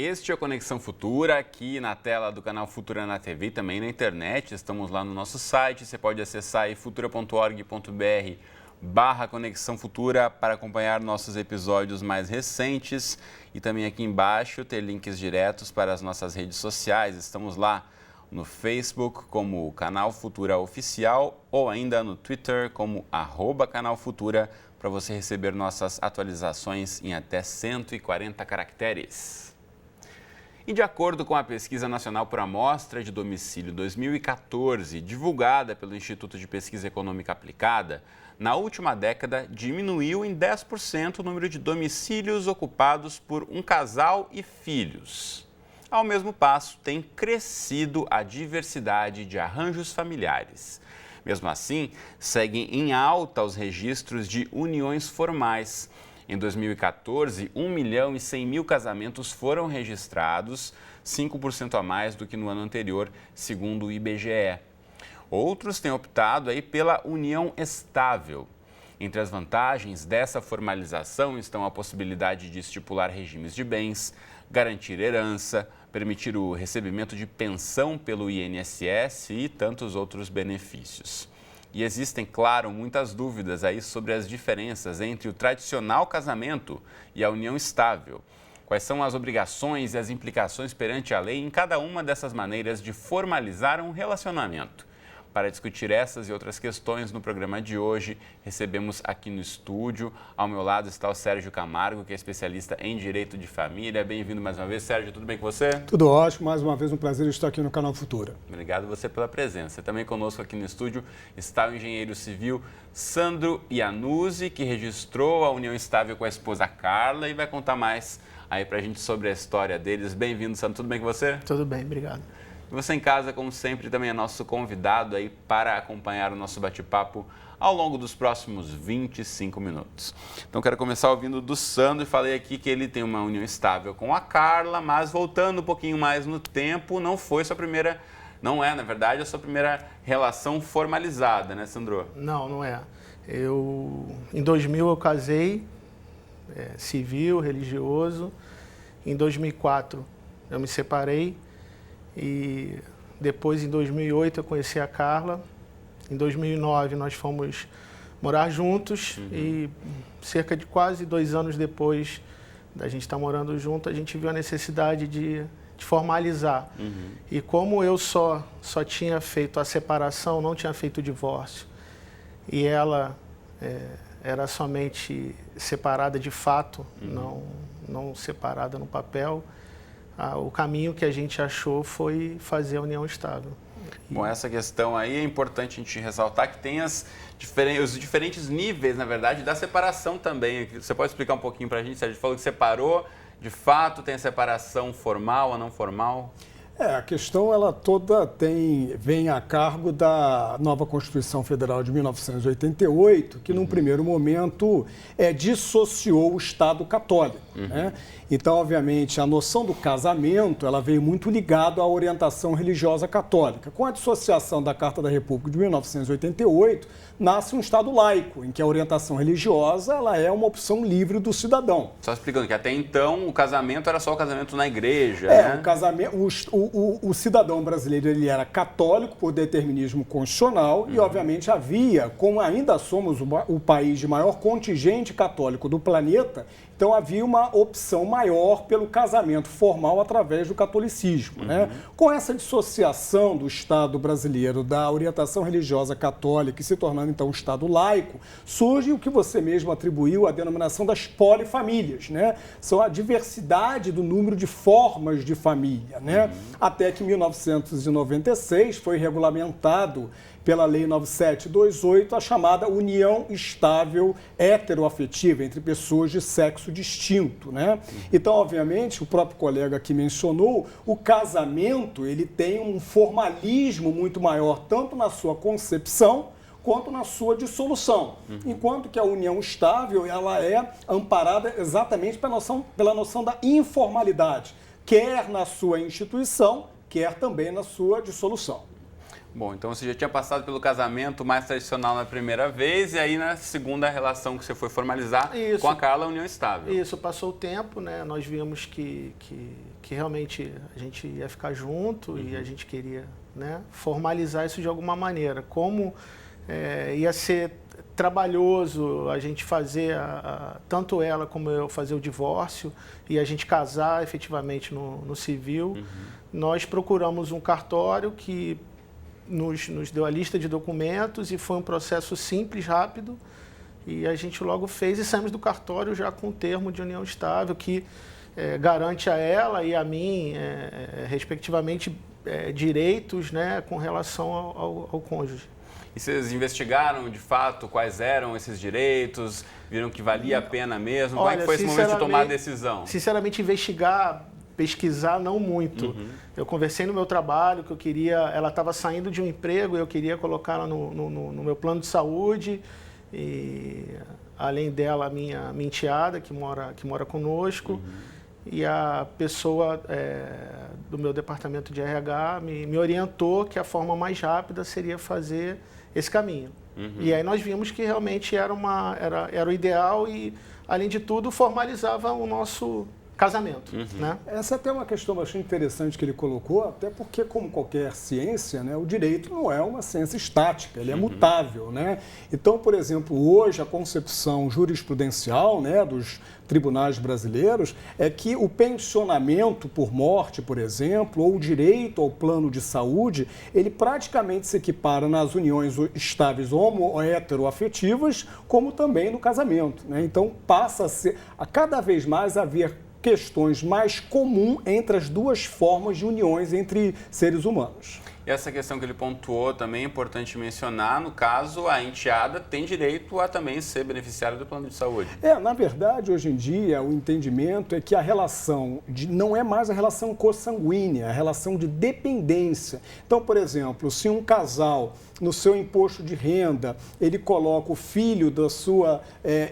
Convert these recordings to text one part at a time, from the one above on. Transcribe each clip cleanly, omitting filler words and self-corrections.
Este é o Conexão Futura, aqui na tela do canal Futura na TV e também na internet. Estamos lá no nosso site, você pode acessar aí futura.org.br/Conexão Futura para acompanhar nossos episódios mais recentes. E também aqui embaixo ter links diretos para as nossas redes sociais. Estamos lá no Facebook como Canal Futura Oficial ou ainda no Twitter como @Canal Futura para você receber nossas atualizações em até 140 caracteres. E de acordo com a Pesquisa Nacional por Amostra de Domicílio 2014, divulgada pelo Instituto de Pesquisa Econômica Aplicada, na última década diminuiu em 10% o número de domicílios ocupados por um casal e filhos. Ao mesmo passo, tem crescido a diversidade de arranjos familiares. Mesmo assim, seguem em alta os registros de uniões formais. Em 2014, 1.100.000 casamentos foram registrados, 5% a mais do que no ano anterior, segundo o IBGE. Outros têm optado aí pela união estável. Entre as vantagens dessa formalização estão a possibilidade de estipular regimes de bens, garantir herança, permitir o recebimento de pensão pelo INSS e tantos outros benefícios. E existem, claro, muitas dúvidas aí sobre as diferenças entre o tradicional casamento e a união estável. Quais são as obrigações e as implicações perante a lei em cada uma dessas maneiras de formalizar um relacionamento? Para discutir essas e outras questões no programa de hoje, recebemos aqui no estúdio. Ao meu lado está o Sérgio Camargo, que é especialista em Direito de Família. Bem-vindo mais uma vez, Sérgio. Tudo bem com você? Tudo ótimo. Mais uma vez um prazer estar aqui no Canal Futura. Obrigado você pela presença. Também conosco aqui no estúdio está o engenheiro civil Sandro Iannuzzi, que registrou a união estável com a esposa Carla e vai contar mais aí pra gente sobre a história deles. Bem-vindo, Sandro. Tudo bem com você? Tudo bem, obrigado. E você em casa, como sempre, também é nosso convidado aí para acompanhar o nosso bate-papo ao longo dos próximos 25 minutos. Então, quero começar ouvindo do Sandro e falei aqui que ele tem uma união estável com a Carla, mas voltando um pouquinho mais no tempo, não é, na verdade, a sua primeira relação formalizada, né, Sandro? Não é. Em 2000 eu casei, civil, religioso. Em 2004 eu me separei. E depois, em 2008, eu conheci a Carla. Em 2009, nós fomos morar juntos. E cerca de quase 2 anos depois da gente estar morando junto, a gente viu a necessidade de formalizar. E como eu só tinha feito a separação, não tinha feito o divórcio, e ela era somente separada de fato, não separada no papel, o caminho que a gente achou foi fazer a união estável. Bom, essa questão aí é importante a gente ressaltar que tem os diferentes níveis, na verdade, da separação também. Você pode explicar um pouquinho para a gente? A gente falou que separou, de fato, tem a separação formal ou não formal? A questão ela toda vem a cargo da nova Constituição Federal de 1988, que num primeiro momento dissociou o Estado católico. Né? Então, obviamente, a noção do casamento ela veio muito ligada à orientação religiosa católica. Com a dissociação da Carta da República de 1988, nasce um Estado laico, em que a orientação religiosa ela é uma opção livre do cidadão. Só explicando que até então o casamento era só o casamento na igreja, né? O casamento, o cidadão brasileiro ele era católico por determinismo constitucional e, obviamente, havia, como ainda somos o país de maior contingente católico do planeta, então havia uma opção maior pelo casamento formal através do catolicismo. Né? Com essa dissociação do Estado brasileiro da orientação religiosa católica e se tornando então um Estado laico, surge o que você mesmo atribuiu à denominação das polifamílias. Né? São a diversidade do número de formas de família. Né? Até que em 1996 foi regulamentado pela Lei 9728, a chamada união estável heteroafetiva entre pessoas de sexo distinto, né? Então, obviamente, o próprio colega aqui mencionou, o casamento ele tem um formalismo muito maior, tanto na sua concepção quanto na sua dissolução. Enquanto que a união estável ela é amparada exatamente pela noção da informalidade, quer na sua instituição, quer também na sua dissolução. Bom, então você já tinha passado pelo casamento mais tradicional na primeira vez e aí na segunda relação que você foi formalizar com a Carla, a união estável. Isso, passou o tempo, né? Nós vimos que realmente a gente ia ficar junto e a gente queria, né, formalizar isso de alguma maneira. Como ia ser trabalhoso a gente fazer, tanto ela como eu, fazer o divórcio e a gente casar efetivamente no civil, nós procuramos um cartório que nos deu a lista de documentos e foi um processo simples, rápido, e a gente logo fez e saímos do cartório já com o termo de união estável que garante a ela e a mim, respectivamente, direitos, né, com relação ao cônjuge. E vocês investigaram, de fato, quais eram esses direitos? Viram que valia a pena mesmo? Como é que foi esse momento de tomar a decisão? Sinceramente, pesquisar, não muito. Eu conversei no meu trabalho, que eu queria... Ela estava saindo de um emprego e eu queria colocá-la no meu plano de saúde. E, além dela, a minha enteada, que mora conosco. E a pessoa do meu departamento de RH me orientou que a forma mais rápida seria fazer esse caminho. E aí nós vimos que realmente era o ideal e, além de tudo, formalizava o nosso casamento. Né? Essa é até uma questão bastante interessante que ele colocou, até porque, como qualquer ciência, né, o direito não é uma ciência estática, ele é mutável. Né? Então, por exemplo, hoje a concepção jurisprudencial, né, dos tribunais brasileiros é que o pensionamento por morte, por exemplo, ou o direito ao plano de saúde, ele praticamente se equipara nas uniões estáveis homo- ou heteroafetivas, como também no casamento. Né? Então, passa a cada vez mais haver questões mais comuns entre as duas formas de uniões entre seres humanos. E essa questão que ele pontuou também é importante mencionar, no caso, a enteada tem direito a também ser beneficiária do plano de saúde. Na verdade, hoje em dia, o entendimento é que a relação não é mais a relação consanguínea, é a relação de dependência. Então, por exemplo, se um casal, no seu imposto de renda, ele coloca o filho da sua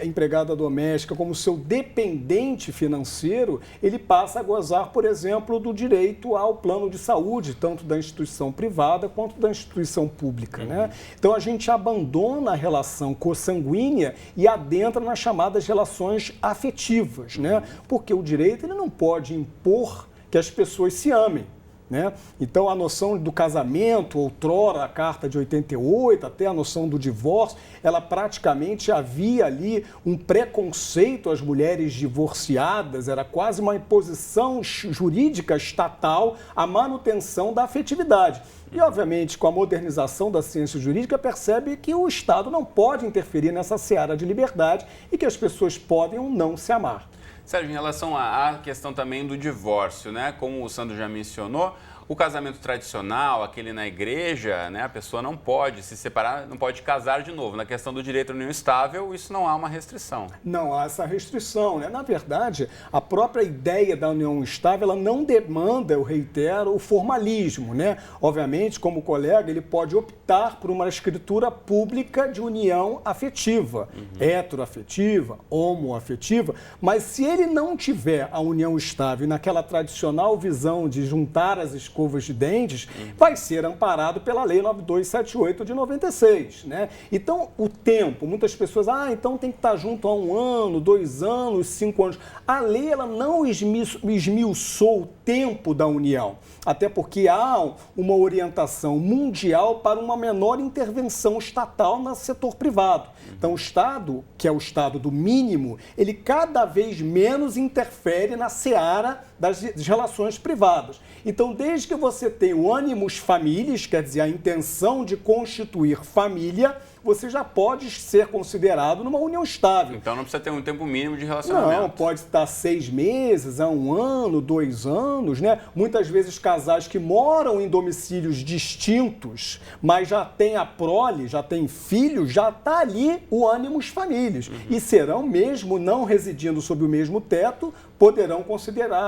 empregada doméstica como seu dependente financeiro, ele passa a gozar, por exemplo, do direito ao plano de saúde, tanto da instituição privada quanto da instituição pública. Né? Então, a gente abandona a relação consanguínea e adentra nas chamadas relações afetivas, né? Porque o direito ele não pode impor que as pessoas se amem. Né? Então, a noção do casamento, outrora, a Carta de 88, até a noção do divórcio, ela praticamente havia ali um preconceito às mulheres divorciadas, era quase uma imposição jurídica estatal à manutenção da afetividade. E, obviamente, com a modernização da ciência jurídica, percebe que o Estado não pode interferir nessa seara de liberdade e que as pessoas podem ou não se amar. Sérgio, em relação à questão também do divórcio, né? Como o Sandro já mencionou, o casamento tradicional, aquele na igreja, né? A pessoa não pode se separar, não pode casar de novo. Na questão do direito à união estável, isso não há uma restrição. Não há essa restrição, né? Na verdade, a própria ideia da união estável, ela não demanda, eu reitero, o formalismo, né? Obviamente, como colega, ele pode optar por uma escritura pública de união afetiva, heteroafetiva, homoafetiva, mas se ele não tiver a união estável naquela tradicional visão de juntar as escovas de dentes, vai ser amparado pela Lei 9278 de 96, né? Então, o tempo, muitas pessoas, então tem que estar junto há 1 ano, 2 anos, 5 anos. A lei, ela não esmiuçou o tempo da união, até porque há uma orientação mundial para uma menor intervenção estatal no setor privado. Então, o Estado, que é o Estado do mínimo, ele cada vez menos interfere na seara das relações privadas. Então, desde que você tem o animus familiaris, quer dizer, a intenção de constituir família, você já pode ser considerado numa união estável. Então não precisa ter um tempo mínimo de relacionamento. Não, pode estar 6 meses, a 1 ano, 2 anos, né? Muitas vezes casais que moram em domicílios distintos, mas já tem a prole, já tem filhos, já está ali o animus familiaris. E serão, mesmo não residindo sob o mesmo teto, poderão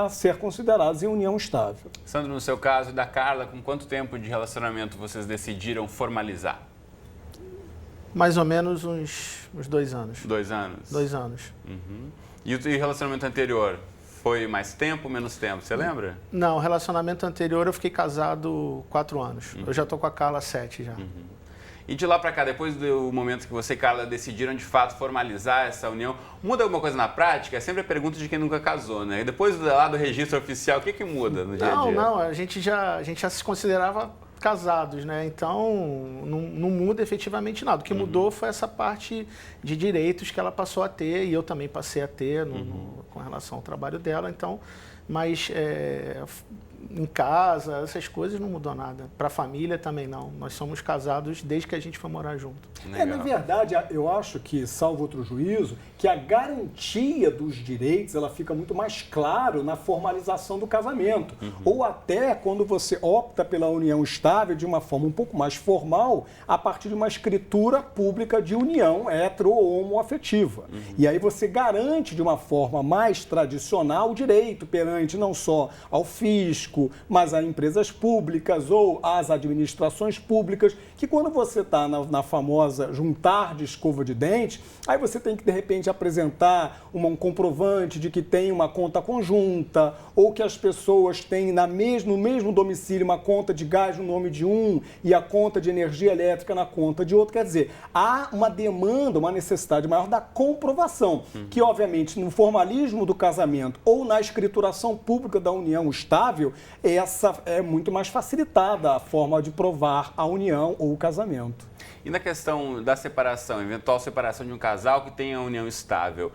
ser considerados em união estável. Sandro, no seu caso e da Carla, com quanto tempo de relacionamento vocês decidiram formalizar? Mais ou menos uns 2 anos. 2 anos? 2 anos. E o relacionamento anterior? Foi mais tempo, menos tempo, você lembra? Não, o relacionamento anterior eu fiquei casado 4 anos. Eu já tô com a Carla há 7 já. E de lá para cá, depois do momento que você e Carla decidiram de fato formalizar essa união, muda alguma coisa na prática? É sempre a pergunta de quem nunca casou, né? E depois lá do registro oficial, o que muda no dia a dia? Não, a gente já se considerava casados, né? Então não muda efetivamente nada. O que mudou foi essa parte de direitos que ela passou a ter e eu também passei a ter com relação ao trabalho dela. Então, mas em casa, essas coisas não mudou nada. Para a família também não. Nós somos casados desde que a gente foi morar junto. Na verdade, eu acho que, salvo outro juízo, que a garantia dos direitos ela fica muito mais claro na formalização do casamento. Ou até quando você opta pela união estável de uma forma um pouco mais formal, a partir de uma escritura pública de união hetero ou homoafetiva. E aí você garante de uma forma mais tradicional o direito perante não só ao fisco, mas a empresas públicas ou às administrações públicas, que quando você está na famosa juntar de escova de dente, aí você tem que, de repente, apresentar um comprovante de que tem uma conta conjunta ou que as pessoas têm no mesmo domicílio uma conta de gás no nome de um e a conta de energia elétrica na conta de outro. Quer dizer, há uma demanda, uma necessidade maior da comprovação, que, obviamente, no formalismo do casamento ou na escrituração pública da união estável, essa é muito mais facilitada a forma de provar a união ou o casamento. E na questão da separação, eventual separação de um casal que tenha união estável,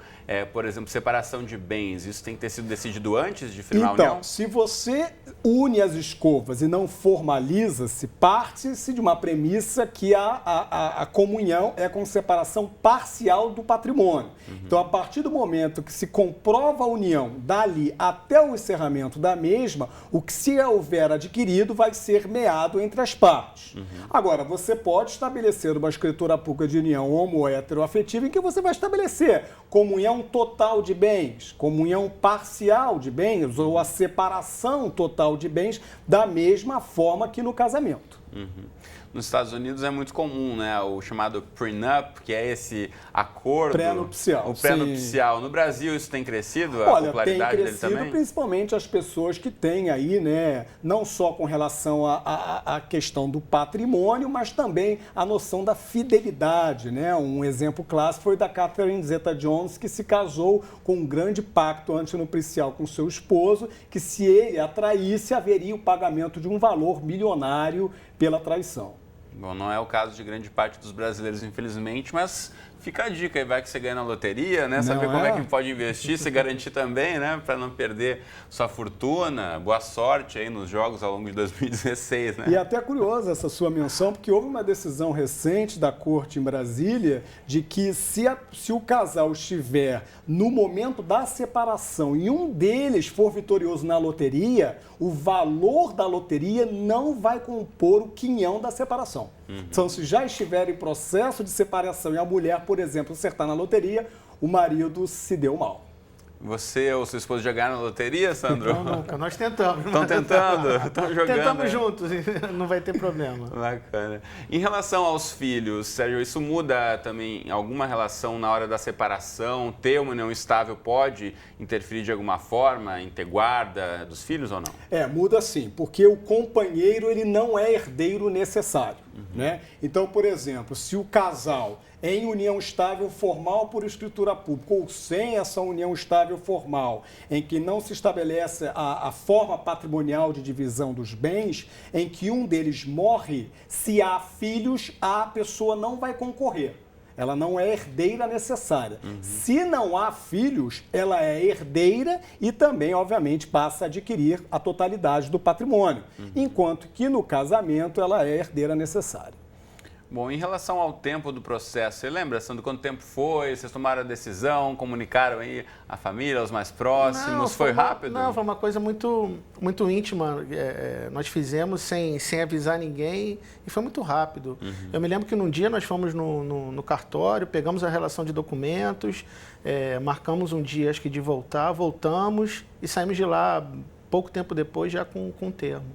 por exemplo, separação de bens, isso tem que ter sido decidido antes de firmar a união? Então, se você une as escovas e não formaliza-se, parte-se de uma premissa que a comunhão é com separação parcial do patrimônio. Então, a partir do momento que se comprova a união dali até o encerramento da mesma, o que se houver adquirido vai ser meado entre as partes. Agora, você pode estabelecer uma escritura pública de união homo-heteroafetiva em que você vai estabelecer comunhão total de bens, comunhão parcial de bens ou a separação total de bens da mesma forma que no casamento. Nos Estados Unidos é muito comum, né, o chamado prenup, que é esse acordo... Pré-nupcial. O pré-nupcial. No Brasil isso tem crescido, a popularidade dele também? Tem crescido, principalmente as pessoas que têm aí, né, não só com relação à questão do patrimônio, mas também a noção da fidelidade, né? Um exemplo clássico foi da Catherine Zeta-Jones, que se casou com um grande pacto antinupcial com seu esposo, que se ele a traísse, haveria o pagamento de um valor milionário pela traição. Bom, não é o caso de grande parte dos brasileiros, infelizmente, mas fica a dica aí, vai que você ganha na loteria, né? Saber como é que pode investir, se garantir também, né? Para não perder sua fortuna. Boa sorte aí nos jogos ao longo de 2016, né? E é até curiosa essa sua menção, porque houve uma decisão recente da Corte em Brasília de que se o casal estiver no momento da separação e um deles for vitorioso na loteria, o valor da loteria não vai compor o quinhão da separação. Então, se já estiver em processo de separação e a mulher, por exemplo, acertar na loteria, o marido se deu mal. Você ou sua esposa já ganharam na loteria, Sandro? Não, nunca. Nós tentamos. Estão tentando? Estão jogando? Tentamos juntos, não vai ter problema. Bacana. Em relação aos filhos, Sérgio, isso muda também alguma relação na hora da separação? Ter uma união estável pode interferir de alguma forma em ter guarda dos filhos ou não? Muda sim, porque o companheiro ele não é herdeiro necessário. Né? Então, por exemplo, se o casal em união estável formal por escritura pública ou sem essa união estável formal, em que não se estabelece a forma patrimonial de divisão dos bens, em que um deles morre, se há filhos, a pessoa não vai concorrer. Ela não é herdeira necessária. Se não há filhos, ela é herdeira e também, obviamente, passa a adquirir a totalidade do patrimônio. Enquanto que no casamento ela é herdeira necessária. Bom, em relação ao tempo do processo, você lembra, Sandro, quanto tempo foi? Vocês tomaram a decisão, comunicaram aí a família, os mais próximos? Foi rápido? Não, foi uma coisa muito íntima. Nós fizemos sem avisar ninguém e foi muito rápido. Eu me lembro que num dia nós fomos no cartório, pegamos a relação de documentos, marcamos um dia, acho que de voltar, voltamos e saímos de lá pouco tempo depois já com o termo.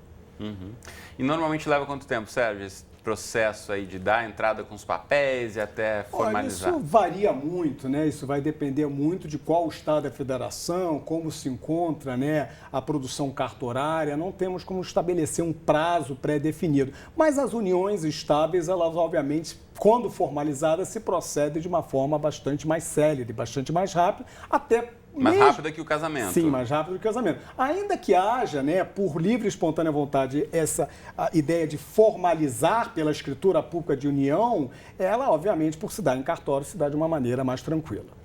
E normalmente leva quanto tempo, Sérgio? processo aí de dar a entrada com os papéis e até formalizar? Olha, isso varia muito, né? Isso vai depender muito de qual estado é a federação, como se encontra, né, a produção cartorária. Não temos como estabelecer um prazo pré-definido. Mas as uniões estáveis, elas obviamente, quando formalizadas, se procedem de uma forma bastante mais célere, bastante mais rápida, até mais rápida que o casamento. Sim, mais rápido que o casamento. Ainda que haja, né, por livre e espontânea vontade, essa ideia de formalizar pela escritura pública de união, ela, obviamente, por se dar em cartório, se dá de uma maneira mais tranquila.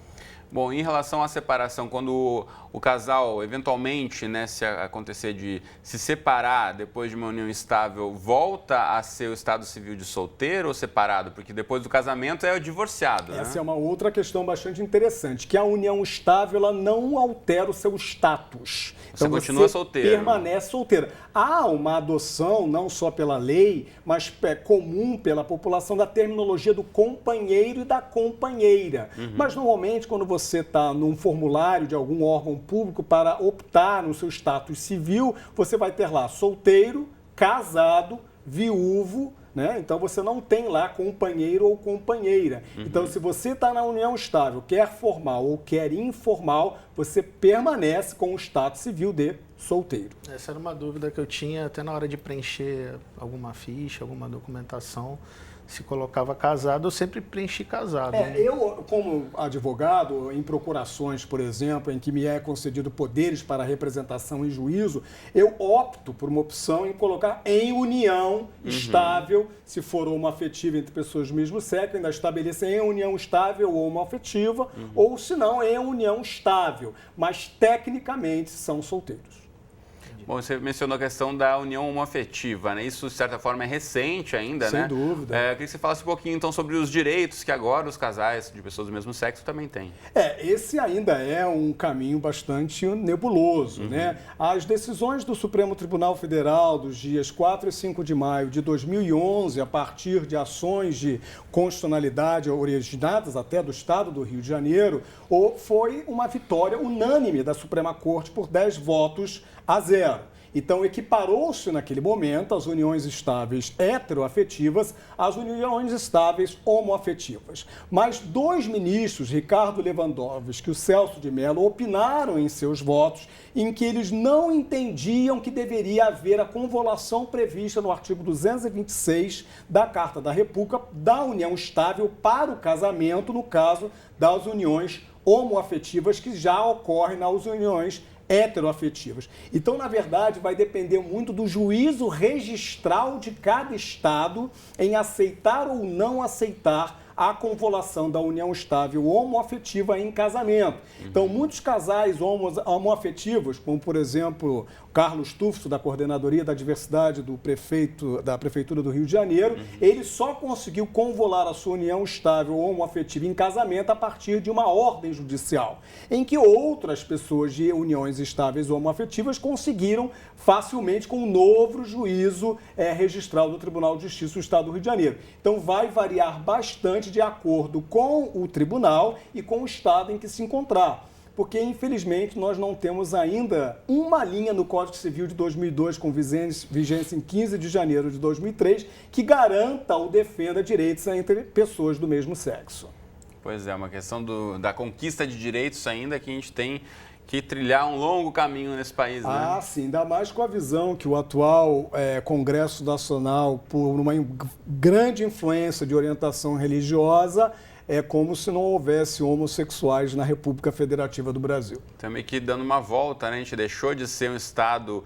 Bom, em relação à separação, quando o casal, eventualmente, né, se acontecer de se separar depois de uma união estável, volta a ser o estado civil de solteiro ou separado? Porque depois do casamento é o divorciado, né? Essa é uma outra questão bastante interessante, que a união estável ela não altera o seu status. Você continua solteiro. Permanece solteiro. Há uma adoção, não só pela lei, mas é comum pela população, da terminologia do companheiro e da companheira. Mas, normalmente, quando você está num formulário de algum órgão público para optar no seu status civil, você vai ter lá solteiro, casado, viúvo, né? Então você não tem lá companheiro ou companheira. Então, se você está na união estável, quer formal ou quer informal, você permanece com o status civil de solteiro. Essa era uma dúvida que eu tinha até na hora de preencher alguma ficha, alguma documentação. Se colocava casado, eu sempre preenchi casado. Eu, como advogado, em procurações, por exemplo, em que me é concedido poderes para representação em juízo, eu opto por uma opção em colocar em união estável, se for homoafetiva entre pessoas do mesmo sexo, ainda estabeleça em união estável ou homoafetiva, ou se não, em união estável, mas tecnicamente são solteiros. Bom, você mencionou a questão da união homoafetiva, né? Isso, de certa forma, é recente ainda, né? Sem dúvida. Eu queria que você falasse um pouquinho, então, sobre os direitos que agora os casais de pessoas do mesmo sexo também têm. Esse ainda é um caminho bastante nebuloso, né? As decisões do Supremo Tribunal Federal dos dias 4 e 5 de maio de 2011, a partir de ações de constitucionalidade originadas até do Estado do Rio de Janeiro, foi uma vitória unânime da Suprema Corte por 10 votos a 0. Então, equiparou-se naquele momento as uniões estáveis heteroafetivas às uniões estáveis homoafetivas. Mas 2 ministros, Ricardo Lewandowski e o Celso de Mello, opinaram em seus votos em que eles não entendiam que deveria haver a convolução prevista no artigo 226 da Carta da República da união estável para o casamento, no caso das uniões homoafetivas que já ocorrem nas uniões heteroafetivas. Então, na verdade, vai depender muito do juízo registral de cada estado em aceitar ou não aceitar a convolução da união estável homoafetiva em casamento. Então, muitos casais homoafetivos, como, por exemplo, Carlos Tufso, da Coordenadoria da Diversidade da Prefeitura do Rio de Janeiro, ele só conseguiu convolar a sua união estável homoafetiva em casamento a partir de uma ordem judicial, em que outras pessoas de uniões estáveis homoafetivas conseguiram facilmente com um novo juízo registral do Tribunal de Justiça do Estado do Rio de Janeiro. Então, vai variar bastante de acordo com o tribunal e com o estado em que se encontrar. Porque, infelizmente, nós não temos ainda uma linha no Código Civil de 2002, com vigência em 15 de janeiro de 2003, que garanta ou defenda direitos entre pessoas do mesmo sexo. Pois é, uma questão da conquista de direitos ainda que a gente tem que trilhar um longo caminho nesse país, né? Ah, sim, ainda mais com a visão que o atual Congresso Nacional, por uma grande influência de orientação religiosa, é como se não houvesse homossexuais na República Federativa do Brasil. Também que dando uma volta, né? A gente deixou de ser um Estado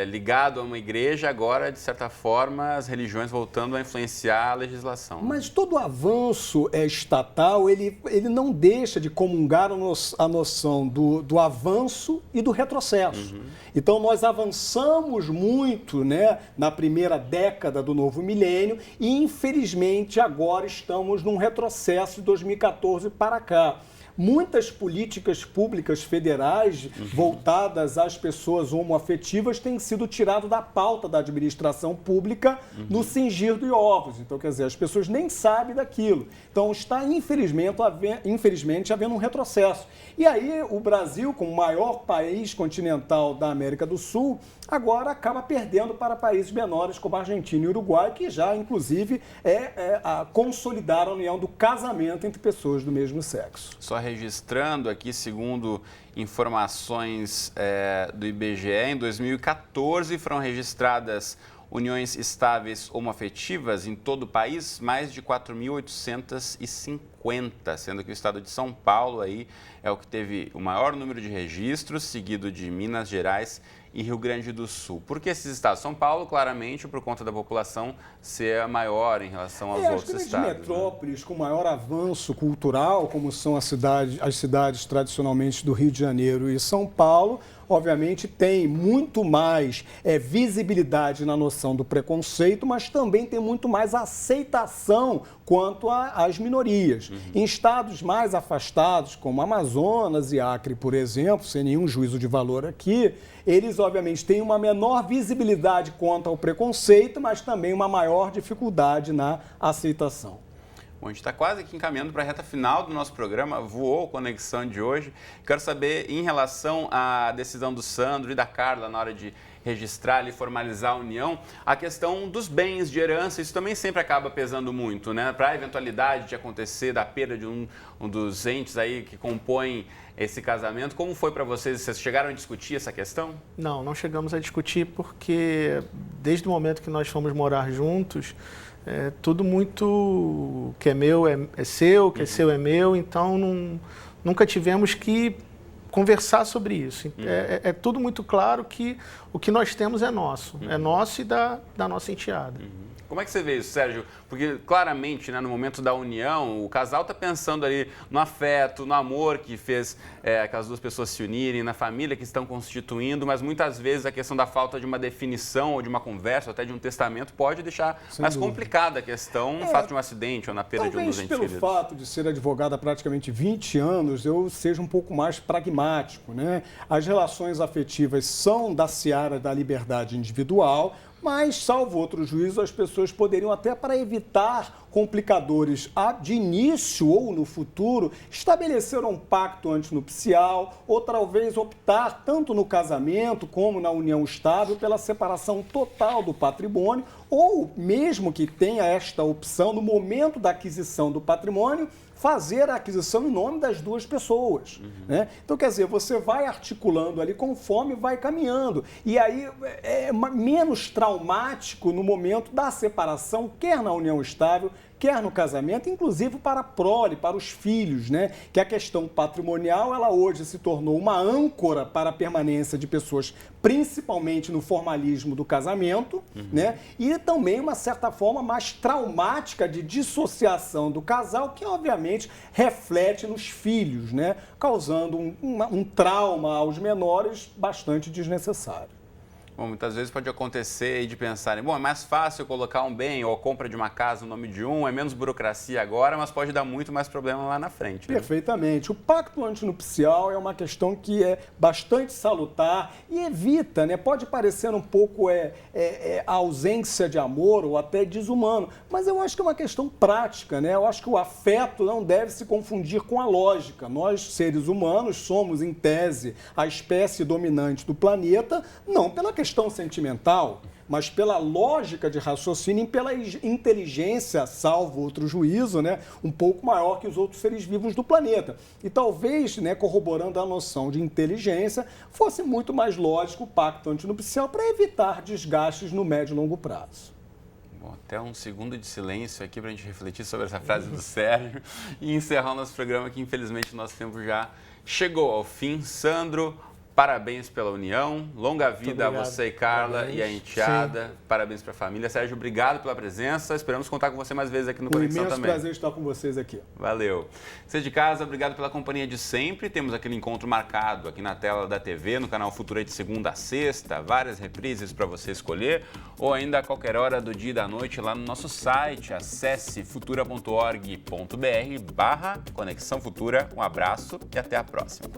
ligado a uma igreja, agora, de certa forma, as religiões voltando a influenciar a legislação. Mas todo avanço estatal, ele não deixa de comungar a noção do avanço e do retrocesso. Então, nós avançamos muito, né, na primeira década do novo milênio e, infelizmente, agora estamos num retrocesso de 2014 para cá. Muitas políticas públicas federais voltadas às pessoas homoafetivas têm sido tiradas da pauta da administração pública no cingir de ovos. Então, quer dizer, as pessoas nem sabem daquilo. Então, está, infelizmente, havendo um retrocesso. E aí, o Brasil, como o maior país continental da América do Sul, agora acaba perdendo para países menores como Argentina e Uruguai, que já, inclusive, consolidaram a união do casamento entre pessoas do mesmo sexo. Só registrando aqui, segundo informações do IBGE, em 2014 foram registradas uniões estáveis homoafetivas em todo o país, mais de 4.850, sendo que o estado de São Paulo aí é o que teve o maior número de registros, seguido de Minas Gerais e Rio Grande do Sul. Por que esses estados? São Paulo, claramente, por conta da população ser maior em relação aos outros estados. As metrópoles com maior avanço cultural, como são as cidades tradicionalmente do Rio de Janeiro e São Paulo, obviamente tem muito mais visibilidade na noção do preconceito, mas também tem muito mais aceitação quanto às minorias. Em estados mais afastados, como Amazonas e Acre, por exemplo, sem nenhum juízo de valor aqui, eles obviamente têm uma menor visibilidade quanto ao preconceito, mas também uma maior dificuldade na aceitação. Bom, a gente está quase aqui encaminhando para a reta final do nosso programa, voou a conexão de hoje. Quero saber, em relação à decisão do Sandro e da Carla na hora de registrar e formalizar a união, a questão dos bens de herança, isso também sempre acaba pesando muito, né? Para a eventualidade de acontecer da perda de um dos entes aí que compõem esse casamento. Como foi para vocês? Vocês chegaram a discutir essa questão? Não chegamos a discutir porque desde o momento que nós fomos morar juntos, tudo muito que é meu é seu, que é seu é meu, então nunca tivemos que conversar sobre isso. É tudo muito claro que o que nós temos é nosso e da nossa enteada. Como é que você vê isso, Sérgio? Porque claramente, né, no momento da união, o casal está pensando ali no afeto, no amor que fez aquelas duas pessoas se unirem, na família que estão constituindo, mas muitas vezes a questão da falta de uma definição ou de uma conversa, ou até de um testamento, pode deixar mais complicada a questão no fato de um acidente ou na perda de um dos entes queridos. Talvez pelo fato de ser advogado há praticamente 20 anos, eu seja um pouco mais pragmático, né? As relações afetivas são da seara da liberdade individual, mas, salvo outro juízo, as pessoas poderiam até, para evitar complicadores de início ou no futuro, estabelecer um pacto antinupcial ou talvez optar, tanto no casamento como na união estável, pela separação total do patrimônio, ou mesmo que tenha esta opção, no momento da aquisição do patrimônio, fazer a aquisição em nome das duas pessoas. Né? Então, quer dizer, você vai articulando ali conforme vai caminhando. E aí é menos traumático no momento da separação, quer na união estável, quer no casamento, inclusive para a prole, para os filhos, né? Que a questão patrimonial, ela hoje se tornou uma âncora para a permanência de pessoas, principalmente no formalismo do casamento, né? E também uma certa forma mais traumática de dissociação do casal, que obviamente reflete nos filhos, né? Causando um trauma aos menores bastante desnecessário. Bom, muitas vezes pode acontecer de pensarem, bom, é mais fácil colocar um bem ou a compra de uma casa no nome de um, é menos burocracia agora, mas pode dar muito mais problema lá na frente. Né? Perfeitamente. O pacto antinupcial é uma questão que é bastante salutar e evita, né? Pode parecer um pouco a ausência de amor ou até desumano, mas eu acho que é uma questão prática, né? Eu acho que o afeto não deve se confundir com a lógica. Nós, seres humanos, somos, em tese, a espécie dominante do planeta, não pela questão sentimental, mas pela lógica de raciocínio e pela inteligência, salvo outro juízo, né, um pouco maior que os outros seres vivos do planeta. E talvez, né, corroborando a noção de inteligência, fosse muito mais lógico o pacto antinupcial para evitar desgastes no médio e longo prazo. Bom, até um segundo de silêncio aqui para a gente refletir sobre essa frase do Sérgio e encerrar o nosso programa, que infelizmente o nosso tempo já chegou ao fim. Sandro, Parabéns pela união, longa vida a você e Carla. Parabéns. E a enteada. Sim. Parabéns para a família. Sérgio, obrigado pela presença. Esperamos contar com você mais vezes aqui no Conexão também. Um imenso prazer estar com vocês aqui. Valeu. Você de casa, obrigado pela companhia de sempre. Temos aquele encontro marcado aqui na tela da TV, no canal Futura de segunda a sexta. Várias reprises para você escolher, ou ainda a qualquer hora do dia e da noite lá no nosso site. Acesse futura.org.br/Conexão Futura. Um abraço e até a próxima.